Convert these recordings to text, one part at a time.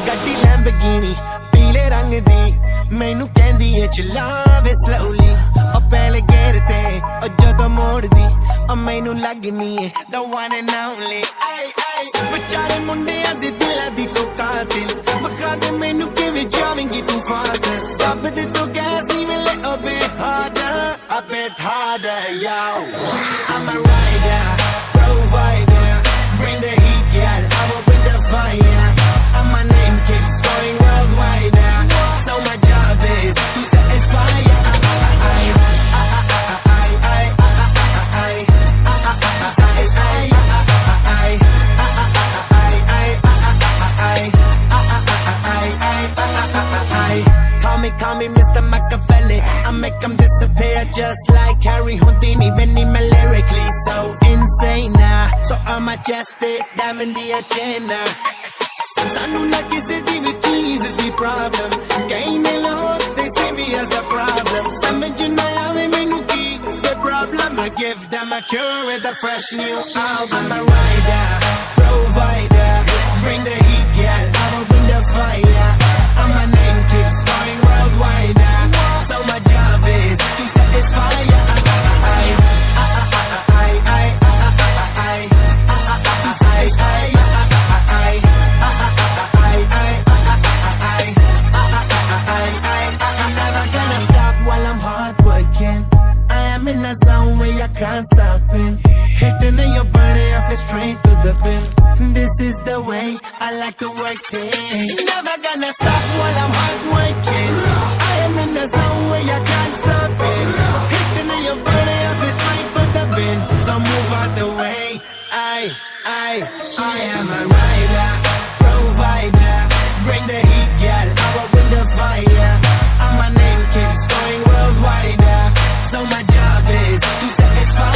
ਗੱਡੀ ਲੈਂਬਰਗਿਨੀ ਪੀਲੇ ਰੰਗ ਦੀ ਮੈਨੂੰ ਕਹਿੰਦੀ ਏ ਚਲਾਵੇ ਸਲੋਲੀ ਉਹ ਪਹਿਲੇ ਗੇਰ ਤੇ ਉਹ ਜਦੋਂ ਮੋੜਦੀ ਉਹ ਮੈਨੂੰ ਲੱਗਨੀ ਏ the one and only ਵਿਚਾਰੇ ਮੁੰਡਿਆਂ ਦੇ ਦਿਲਾਂ ਦੀ ਤੂੰ ਕਾਤਿਲ ਬਖਾ ਦੇ ਮੈਨੂੰ ਕਿਵੇਂ ਜਾਵੇਂਗੀ ਤੂੰ ਫਾਸਟ ਦੱਬ ਦੇ ਤੂੰ ਗੈਸ ਨੀ ਮਿਲੇ a bit harder yo I'm a rider provider bring the heat girl I will bring the fire and my name keeps going worldwide so my job is to satisfy Call me Mr. Machiavelli I make them disappear just like Harry Houdini when I'm lyrically so insane so I'm majestic diamond the agenda Sanu na kisi di vi cheez di problem Kahin lahore they see me as a problem Samajh na aave mainu ki the problem I give them a cure with a fresh new album I'm a rider provider bring the heat girl I will bring the fire and my name keeps going worldwide so my job is to satisfy in a zone where I can't stop it Hitting in your body, I feel straight to the pin This is the way I like to work it Never gonna stop while I'm hard working I am in a zone where I can't stop it Hitting in your body, I feel straight to the pin So move out the way I am a rider, provider Bring the heat, girl, I will bring the fire And my name keeps going worldwide So my job is to satisfy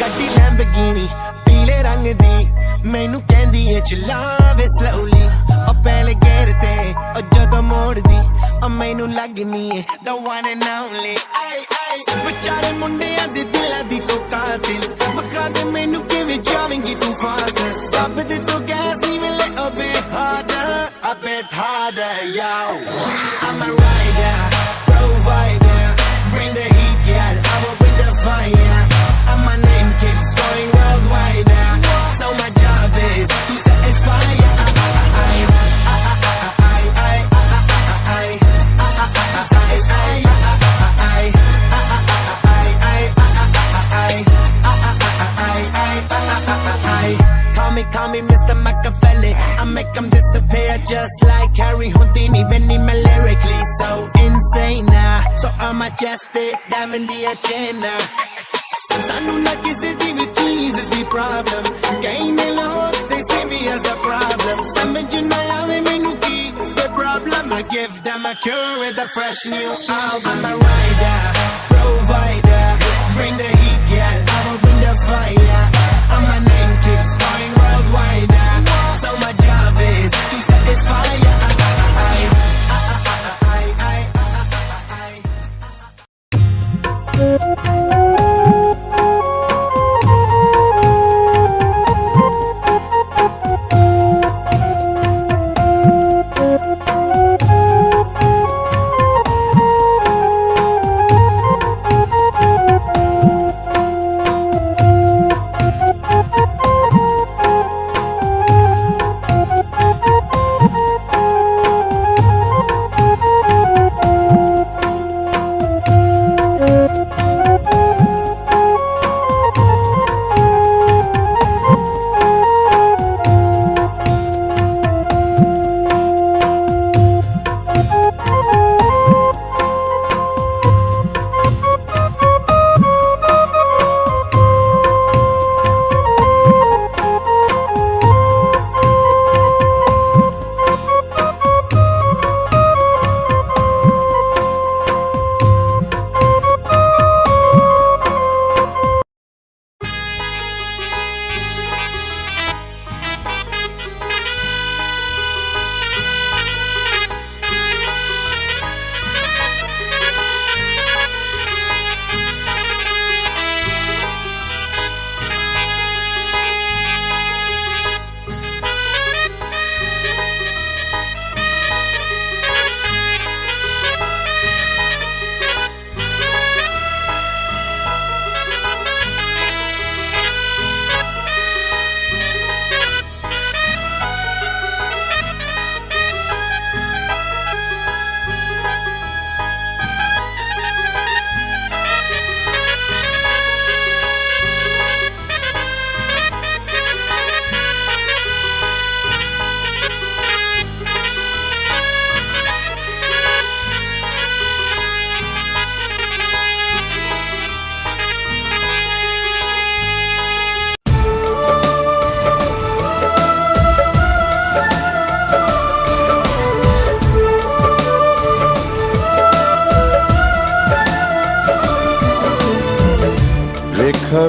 ਗੱਡੀ Lamborghini ਪੀਲੇ ਰੰਗ ਦੀ ਮੈਨੂੰ ਕਹਿੰਦੀ ਏ ਚਲਾਵੇ slowly ਉਹ ਪਹਿਲੇ ਗੇਰ ਤੇ ਉਹ ਜਦੋਂ ਮੋੜਦੀ ਉਹ ਮੈਨੂੰ ਲੱਗਨੀ ਏ the one and only ਵਿਚਾਰੇ ਮੁੰਡਿਆਂ ਦੇ ਦਿਲਾਂ ਦੀ ਤੂੰ ਕਾਤਿਲ ਬਖਾ ਦੇ ਮੈਨੂੰ ਕਿਵੇਂ ਜਾਵੇਂਗੀ ਤੂੰ ਫਾਸਟ ਦੱਬ ਦੇ ਤੂੰ ਗੈਸ ਨੀ ਮਿਲੇ a bit harder yo I'm a rider provider bring the heat girl I will bring the fire and my name keeps going worldwide so my job is to satisfy Call me Mr. Machiavelli I make them disappear just like Harry Houdini when I'm lyrically so insane so I'm majestic diamond the agenda Sanu na kisi di vi cheez di problem Kahin lahore they see me as a problem Samajh na aave mainu ki the problem I give them a cure with a fresh new album I'm a rider provider bring the heat girl I will bring the fire and my name keeps going worldwide so my job is to satisfy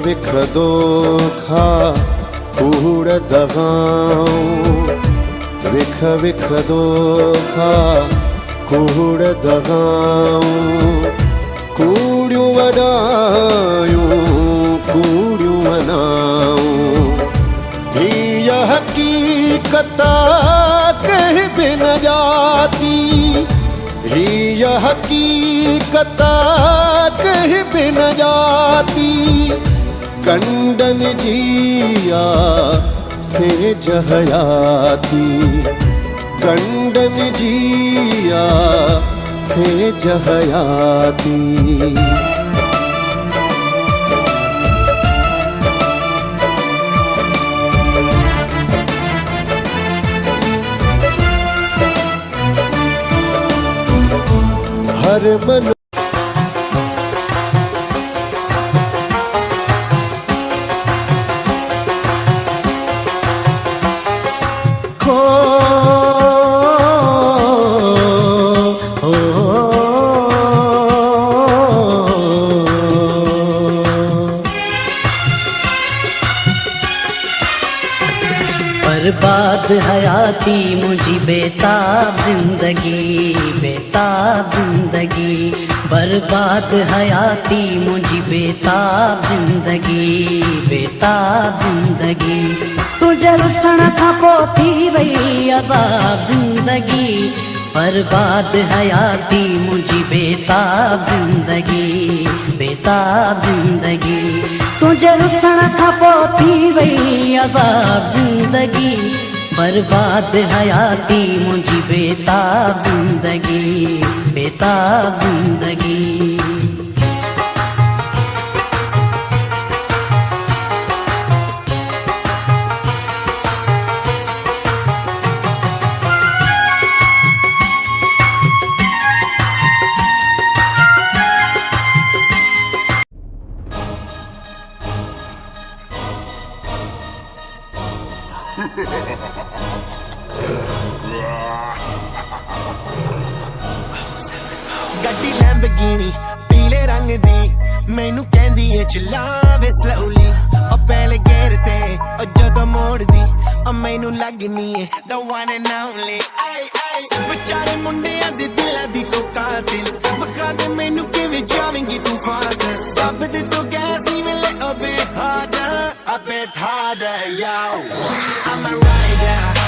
विख दोखा कूड़ दगाऊं, विख विख दोखा कूड़ दगाऊं, कूड़ियूं वॾायूं कूड़ियूं मनाऊं, हीअ हक़ीक़त कहीं बि न जाती, हीअ हक़ीक़त कहीं बि न जाती, कंडन जिया सेज हयाती, कंडन जिया सेज हयाती। हर मन हो बर्बाद हयाती मुझी बेताब जिंदगी, बेताब जिंदगी, बर्बाद हयाती मुझी बेताब जिंदगी, बेताब जिंदगी, तुझे रुसण खां पोइ थी वई अज़ाब जिंदगी, बर्बाद हयाती मुझी बेताब जिंदगी, बेताब जिंदगी, तुझे रुसण खां पोइ थी वई अज़ाब जिंदगी, बर्बाद हयाती मुझी बेताब जिंदगी, बेताब जिंदगी। ਗੱਡੀ ਲੈਂਬਗੀਨੀ ਪੀਲੇ ਰੰਗ ਦੀ ਮੈਨੂੰ ਕਹਿੰਦੀ ਏ ਚਲਾਵੇ ਸਲੋਲੀ, ਉਹ ਪਹਿਲੇ ਗੇਰ ਤੇ ਉਹ ਜਦੋਂ ਮੋੜਦੀ ਉਹ ਮੈਨੂੰ ਲੱਗਨੀ ਏ the one and only, ਆਈ ਆਈ ਵਿਚਾਰੇ ਮੁੰਡਿਆਂ ਦੇ ਦਿਲਾਂ ਦੀ ਤੂੰ ਕਾਤਿਲ, ਬਖਾ ਦੇ ਮੈਨੂੰ ਕਿਵੇਂ ਜਾਵੇਂਗੀ ਤੂੰ ਫਾਜ਼ਲ, ਰੱਬ ਦੇ ਤੋਂ ਗੈਸ ਨਹੀਂ ਮਿਲੇ ਅਬੇ harder, a bit harder, yo I'm a rider